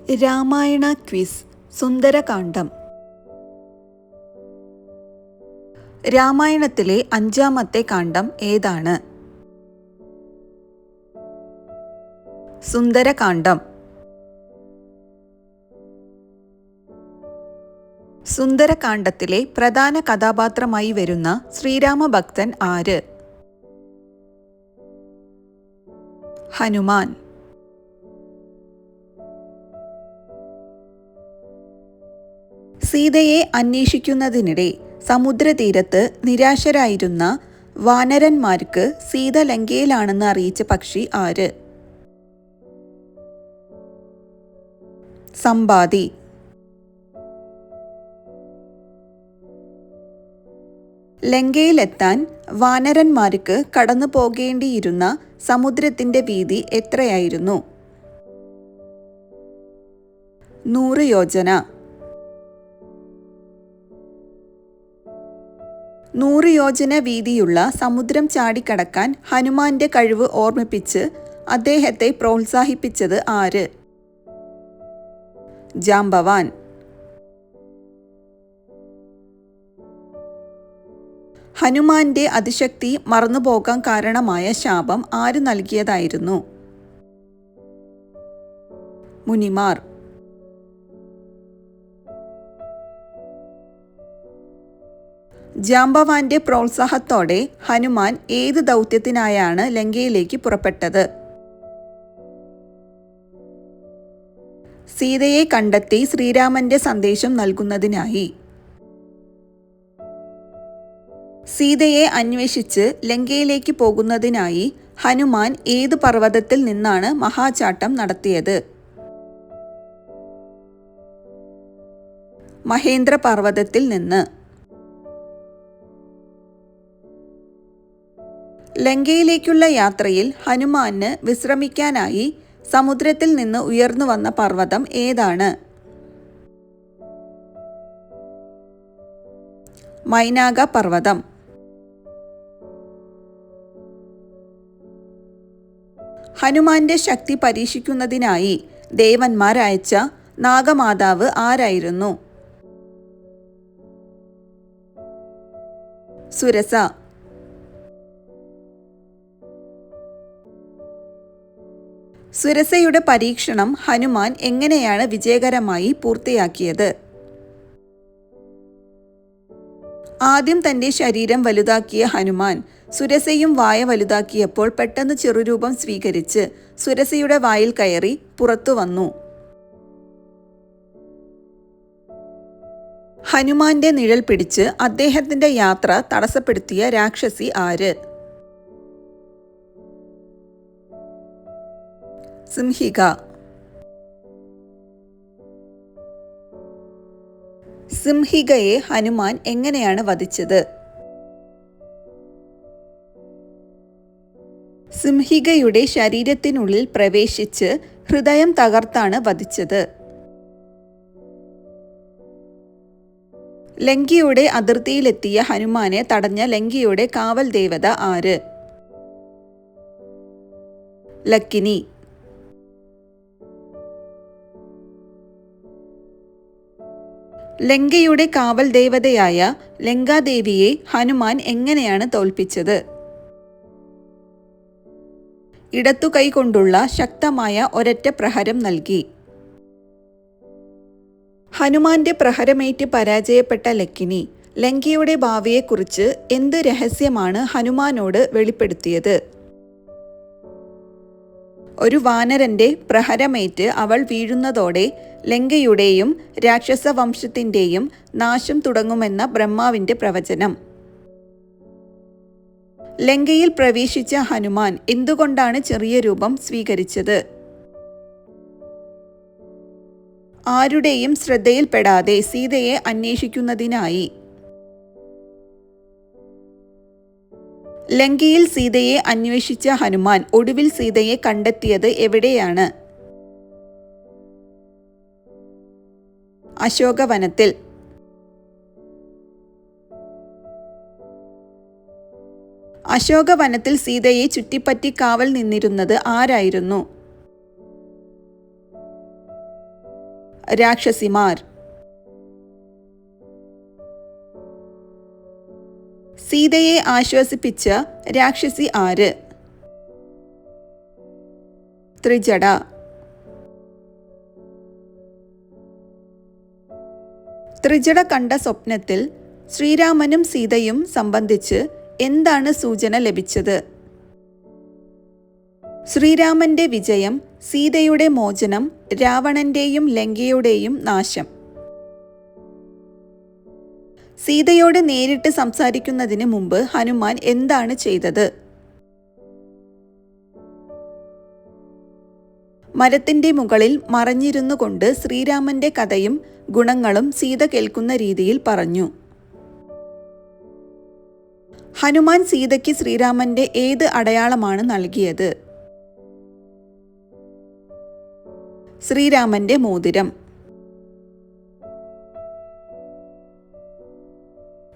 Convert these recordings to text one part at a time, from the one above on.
Ramayana quiz Sundarakandam. രാമായണത്തിലെ 5-ാമത്തെ കാണ്ഡം ഏതാണ്? സുന്ദരകാന്ഡം. സുന്ദരകാന്ഡത്തിലെ പ്രധാന കഥാപാത്രമായി വരുന്ന ശ്രീരാമഭക്തൻ ആര്? ഹനുമാൻ. സീതയെ അന്വേഷിക്കുന്നതിനിടെ സമുദ്രതീരത്ത് നിരാശരായിരുന്ന വാനരന്മാർക്ക് സീത ലങ്കയിലാണെന്ന് അറിയിച്ച പക്ഷി ആര്? സമ്പാതി. ലങ്കയിലെത്താൻ വാനരന്മാർക്ക് കടന്നു പോകേണ്ടിയിരുന്ന സമുദ്രത്തിന്റെ വീതി എത്രയായിരുന്നു? 100 യോജന. 100 യോജന വീതിയുള്ള സമുദ്രം ചാടിക്കടക്കാൻ ഹനുമാന്റെ കഴിവ് ഓർമ്മിപ്പിച്ച് അദ്ദേഹത്തെ പ്രോത്സാഹിപ്പിച്ചത് ആര്? ജാംബവാൻ. ഹനുമാന്റെ അതിശക്തി മറന്നുപോകാൻ കാരണമായ ശാപം ആര് നൽകിയതായിരുന്നു? മുനിമാർ. ജാംബവാന്റെ പ്രോത്സാഹത്തോടെ ഹനുമാൻ ഏത് ദൗത്യത്തിനായാണ് ലങ്കയിലേക്ക് പുറപ്പെട്ടത്? സീതയെ കണ്ടെത്തി ശ്രീരാമന്റെ സന്ദേശം നൽകുന്നതിനായി. സീതയെ അന്വേഷിച്ച് ലങ്കയിലേക്ക് പോകുന്നതിനായി ഹനുമാൻ ഏത് പർവ്വതത്തിൽ നിന്നാണ് മഹാചാട്ടം നടത്തിയത്? മഹേന്ദ്ര പർവ്വതത്തിൽ നിന്ന്. ലങ്കയിലേക്കുള്ള യാത്രയിൽ ഹനുമാന് വിശ്രമിക്കാനായി സമുദ്രത്തിൽ നിന്ന് ഉയർന്നു വന്ന പർവ്വതം ഏതാണ്? മൈനാക പർവ്വതം. ഹനുമാന്റെ ശക്തി പരീക്ഷിക്കുന്നതിനായി ദേവന്മാർ അയച്ച നാഗമാതാവ് ആരായിരുന്നു? സുരസ. സുരസയുടെ പരീക്ഷണം ഹനുമാൻ എങ്ങനെയാണ് വിജയകരമായി പൂർത്തിയാക്കിയത്? ആദ്യം തന്റെ ശരീരം വലുതാക്കിയ ഹനുമാൻ സുരസയും വായ വലുതാക്കിയപ്പോൾ പെട്ടെന്ന് ചെറുരൂപം സ്വീകരിച്ച് സുരസയുടെ വായിൽ കയറി പുറത്തു വന്നു. ഹനുമാന്റെ നിഴൽ പിടിച്ച് അദ്ദേഹത്തിന്റെ യാത്ര തടസ്സപ്പെടുത്തിയ രാക്ഷസി ആര്? സിംഹിക. സിംഹികയെ ഹനുമാൻ എങ്ങനെയാണ് വധിച്ചത്? സിംഹികയുടെ ശരീരത്തിനുള്ളിൽ പ്രവേശിച്ച് ഹൃദയം തകർത്താണ് വധിച്ചത്. ലങ്കയുടെ അതിർത്തിയിലെത്തിയ ഹനുമാനെ തടഞ്ഞ ലങ്കയുടെ കാവൽ ദേവത ആര്? ലക്കിനി. ലങ്കയുടെ കാവൽ ദേവതയായ ലങ്കാദേവിയെ ഹനുമാൻ എങ്ങനെയാണ് തോൽപ്പിച്ചത്? ഇടത്തുകൈ കൊണ്ടുള്ള ശക്തമായ ഒരൊറ്റ പ്രഹരം നൽകി. ഹനുമാന്റെ പ്രഹരമേറ്റ് പരാജയപ്പെട്ട ലക്കിനി ലങ്കയുടെ ഭാവിയെക്കുറിച്ച് എന്ത് രഹസ്യമാണ് ഹനുമാനോട് വെളിപ്പെടുത്തിയത്? ഒരു വാനരന്റെ പ്രഹരമേറ്റ് അവൾ വീഴുന്നതോടെ ലങ്കയുടെയും രാക്ഷസ വംശത്തിന്റെയും നാശം തുടങ്ങുമെന്ന ബ്രഹ്മാവിന്റെ പ്രവചനം. ലങ്കയിൽ പ്രവേശിച്ച ഹനുമാൻ എന്തുകൊണ്ടാണ് ചെറിയ രൂപം സ്വീകരിച്ചത്? ആരുടെയും ശ്രദ്ധയിൽപ്പെടാതെ സീതയെ അന്വേഷിക്കുന്നതിനായി. ലങ്കയിൽ സീതയെ അന്വേഷിച്ച ഹനുമാൻ ഒടുവിൽ സീതയെ കണ്ടെത്തിയത് എവിടെയാണ്? അശോകവനത്തിൽ. അശോകവനത്തിൽ സീതയെ ചുറ്റിപ്പറ്റി കാവൽ നിന്നിരുന്നത് ആരായിരുന്നു? രാക്ഷസിമാർ. സീതയെ ആശ്വസിപ്പിച്ച രാക്ഷസി ആര്? ത്രിജട. ത്രിജട കണ്ട സ്വപ്നത്തിൽ ശ്രീരാമനും സീതയും സംബന്ധിച്ച് എന്താണ് സൂചന ലഭിച്ചത്? ശ്രീരാമന്റെ വിജയം, സീതയുടെ മോചനം, രാവണന്റെയും ലങ്കയുടെയും നാശം. സീതയോട് നേരിട്ട് സംസാരിക്കുന്നതിന് മുമ്പ് ഹനുമാൻ എന്താണ് ചെയ്തത്? മരത്തിന്റെ മുകളിൽ മറഞ്ഞിരുന്നു കൊണ്ട് ശ്രീരാമന്റെ കഥയും ഗുണങ്ങളും സീത കേൾക്കുന്ന രീതിയിൽ പറഞ്ഞു. ഹനുമാൻ സീതയ്ക്ക് ശ്രീരാമന്റെ ഏത് അടയാളമാണ് നൽകിയത്? ശ്രീരാമന്റെ മോതിരം.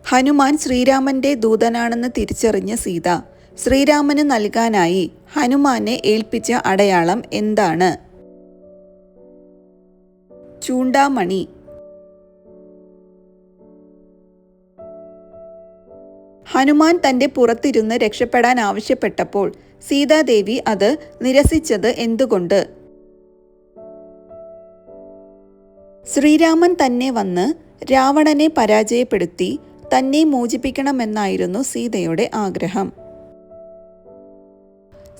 ഹനുമാൻ ശ്രീരാമന്റെ ദൂതനാണെന്ന് തിരിച്ചറിഞ്ഞ സീത ശ്രീരാമന് നൽകാനായി ഹനുമാനെ ഏൽപ്പിച്ച അടയാളം എന്താണ്? ചൂണ്ടാമണി. ഹനുമാൻ തന്റെ പുറത്തിരുന്ന് രക്ഷപ്പെടാൻ ആവശ്യപ്പെട്ടപ്പോൾ സീതാദേവി അത് നിരസിച്ചത് എന്തുകൊണ്ട്? ശ്രീരാമൻ തന്നെ വന്ന് രാവണനെ പരാജയപ്പെടുത്തി തന്നെ മോചിപ്പിക്കണമെന്നായിരുന്നു സീതയുടെ ആഗ്രഹം.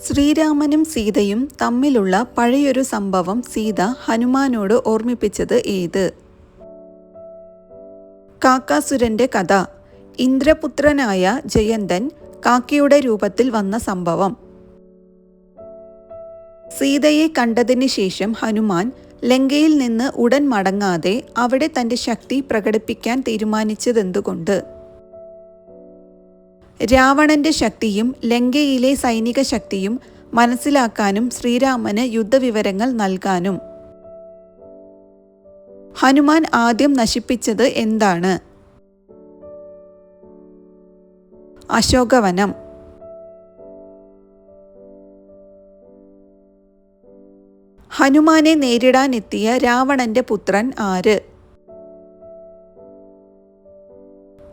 ശ്രീരാമനും സീതയും തമ്മിലുള്ള പഴയൊരു സംഭവം സീത ഹനുമാനോട് ഓർമ്മിപ്പിച്ചത് ഏത്? കാക്കാസുരന്റെ കഥ. ഇന്ദ്രപുത്രനായ ജയന്തൻ കാക്കയുടെ രൂപത്തിൽ വന്ന സംഭവം. സീതയെ കണ്ടതിന് ശേഷം ഹനുമാൻ ലങ്കയിൽ നിന്ന് ഉടൻ മടങ്ങാതെ അവിടെ തന്റെ ശക്തി പ്രകടിപ്പിക്കാൻ തീരുമാനിച്ചതെന്തുകൊണ്ട്? രാവണന്റെ ശക്തിയും ലങ്കയിലെ സൈനിക ശക്തിയും മനസ്സിലാക്കാനും ശ്രീരാമന് യുദ്ധവിവരങ്ങൾ നൽകാനും. ഹനുമാൻ ആദ്യം നശിപ്പിച്ചത് എന്താണ്? അശോകവനം. ഹനുമാനെ നേരിടാനെത്തിയ രാവണന്റെ പുത്രൻ ആര്?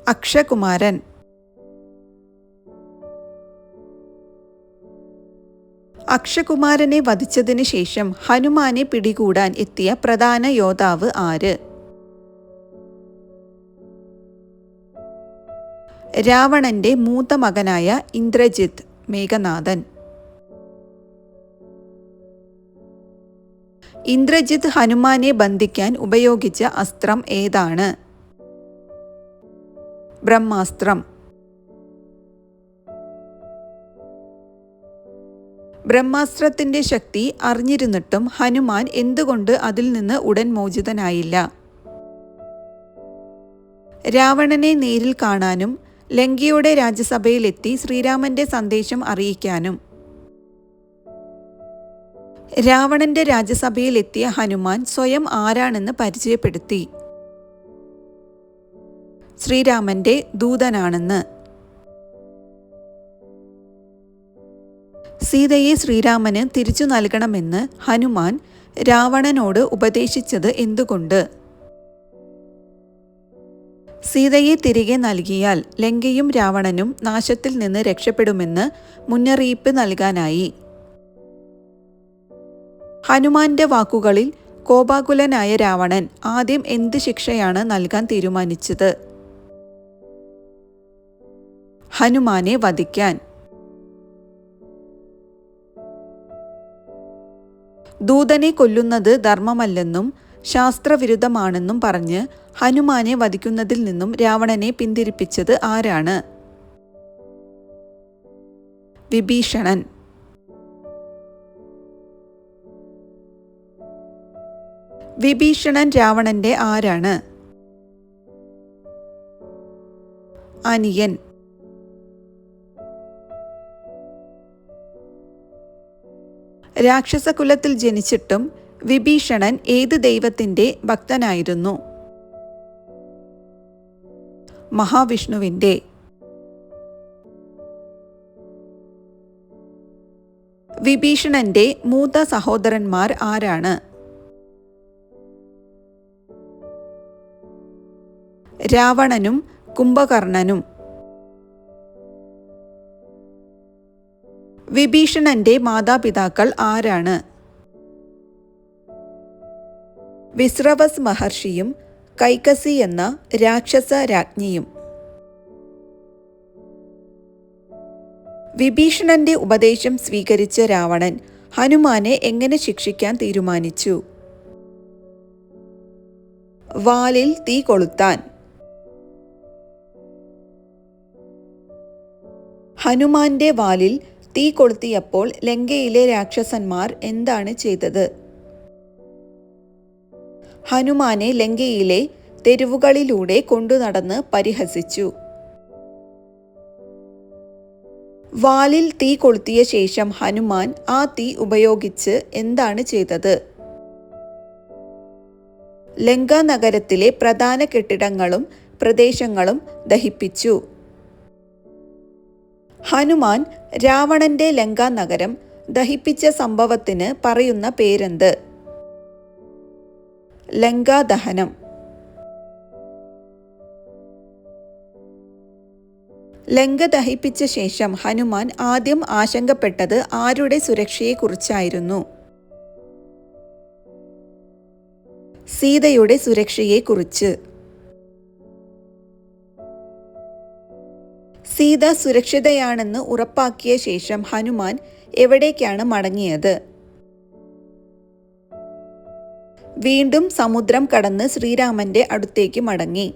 അക്ഷകുമാരൻ. അക്ഷകുമാരനെ വധിച്ചതിന് ശേഷം ഹനുമാനെ പിടികൂടാൻ എത്തിയ പ്രധാന യോദ്ധാവ് ആര്? രാവണന്റെ മൂത്ത മകനായ ഇന്ദ്രജിത്ത്, മേഘനാഥൻ. ഇന്ദ്രജിത്ത് ഹനുമാനെ ബന്ധിക്കാൻ ഉപയോഗിച്ച അസ്ത്രം ഏതാണ്? ബ്രഹ്മാസ്ത്രം. ബ്രഹ്മാസ്ത്രത്തിന്റെ ശക്തി അറിഞ്ഞിരുന്നിട്ടും ഹനുമാൻ എന്തുകൊണ്ട് അതിൽ നിന്ന് ഉടൻ മോചിതനായില്ല? രാവണനെ നേരിൽ കാണാനും ലങ്കയുടെ രാജ്യസഭയിലെത്തി ശ്രീരാമന്റെ സന്ദേശം അറിയിക്കാനും. രാവണന്റെ രാജ്യസഭയിലെത്തിയ ഹനുമാൻ സ്വയം ആരാണെന്ന് പരിചയപ്പെടുത്തി. ശ്രീരാമന്റെ ദൂതനാണെന്ന്. സീതയെ ശ്രീരാമന് തിരിച്ചു നൽകണമെന്ന് ഹനുമാൻ രാവണനോട് ഉപദേശിച്ചത് എന്തുകൊണ്ട്? സീതയെ തിരികെ നൽകിയാൽ ലങ്കയും രാവണനും നാശത്തിൽ നിന്ന് രക്ഷപ്പെടുമെന്ന് മുന്നറിയിപ്പ് നൽകാനായി. ഹനുമാന്റെ വാക്കുകളിൽ കോപാകുലനായ രാവണൻ ആദ്യം എന്ത് ശിക്ഷയാണ് നൽകാൻ തീരുമാനിച്ചത്? ഹനുമാനെ വധിക്കാൻ. ദൂതനെ കൊല്ലുന്നത് ധർമ്മമല്ലെന്നും ശാസ്ത്രവിരുദ്ധമാണെന്നും പറഞ്ഞ് ഹനുമാനെ വധിക്കുന്നതിൽ നിന്നും രാവണനെ പിന്തിരിപ്പിച്ചത് ആരാണ്? വിഭീഷണൻ. വിഭീഷണൻ രാവണന്റെ ആരാണ്? അനിയൻ. രാക്ഷസകുലത്തിൽ ജനിച്ചിട്ടും വിഭീഷണൻ ഏത് ദൈവത്തിന്റെ ഭക്തനായിരുന്നു? മഹാവിഷ്ണുവിന്റെ. വിഭീഷണന്റെ മൂത്ത സഹോദരന്മാർ ആരാണ്? രാവണനും കുംഭകർണനും. വിഭീഷണന്റെ മാതാപിതാക്കൾ ആരാണ്? വിശ്രവസ് മഹർഷിയും കൈകസി എന്ന രാക്ഷസ രാജ്ഞിയും. വിഭീഷണന്റെ ഉപദേശം സ്വീകരിച്ച രാവണൻ ഹനുമാനെ എങ്ങനെ ശിക്ഷിക്കാൻ തീരുമാനിച്ചു? വാലിൽ തീ കൊളുത്താൻ. ഹനുമാന്റെ വാലിൽ തീ കൊളുത്തിയപ്പോൾ ലങ്കയിലെ രാക്ഷസന്മാർ എന്താണ് ചെയ്തത്? ഹനുമാനെ ലങ്കയിലെ തെരുവുകളിലൂടെ കൊണ്ടുനടന്ന് പരിഹസിച്ചു. വാലിൽ തീ കൊളുത്തിയ ശേഷം ഹനുമാൻ ആ തീ ഉപയോഗിച്ച് എന്താണ് ചെയ്തത്? ലങ്ക നഗരത്തിലെ പ്രധാന കെട്ടിടങ്ങളും പ്രദേശങ്ങളും ദഹിപ്പിച്ചു. ഹനുമാൻ രാവണന്റെ ലങ്ക നഗരം ദഹിപ്പിച്ച സംഭവത്തിന് പറയുന്ന പേരെന്ത്? ലങ്കാദഹനം. ലങ്ക ദഹിപ്പിച്ച ശേഷം ഹനുമാൻ ആദ്യം ആശങ്കപ്പെട്ടത് ആരുടെ സുരക്ഷയെക്കുറിച്ചായിരുന്നു? സീതയുടെ സുരക്ഷയെക്കുറിച്ച്. സീത സുരക്ഷിതയാണെന്ന് ഉറപ്പാക്കിയ ശേഷം ഹനുമാൻ എവിടേക്കാണ് മടങ്ങിയത്? വീണ്ടും സമുദ്രം കടന്ന് ശ്രീരാമന്റെ അടുത്തേക്ക് മടങ്ങി.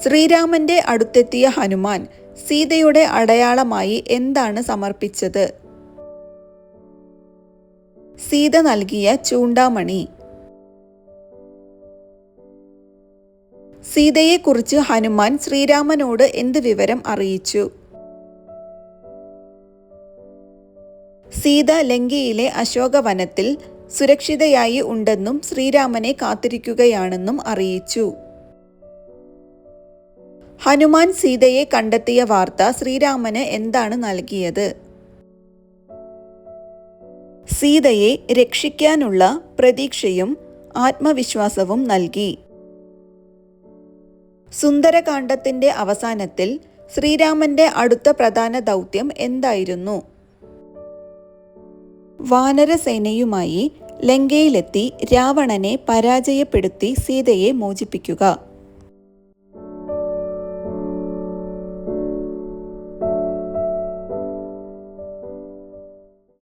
ശ്രീരാമന്റെ അടുത്തെത്തിയ ഹനുമാൻ സീതയുടെ അടയാളമായി എന്താണ് സമർപ്പിച്ചത്? സീത നൽകിയ ചൂണ്ടാമണി. സീതയെക്കുറിച്ച് ഹനുമാൻ ശ്രീരാമനോട് എന്ത് വിവരം അറിയിച്ചു? സീത ലങ്കയിലെ അശോകവനത്തിൽ സുരക്ഷിതയായി ഉണ്ടെന്നും ശ്രീരാമനെ കാത്തിരിക്കുകയാണെന്നും അറിയിച്ചു. ഹനുമാൻ സീതയെ കണ്ടെത്തിയ വാർത്ത ശ്രീരാമന് എന്താണ് നൽകിയത്? സീതയെ രക്ഷിക്കാനുള്ള പ്രതീക്ഷയും ആത്മവിശ്വാസവും നൽകി. സുന്ദരകാണ്ഡത്തിന്റെ അവസാനത്തിൽ ശ്രീരാമന്റെ അടുത്ത പ്രധാന ദൗത്യം എന്തായിരുന്നു? വാനരസേനയുമായി ലങ്കയിലെത്തി രാവണനെ പരാജയപ്പെടുത്തി സീതയെ മോചിപ്പിക്കുക.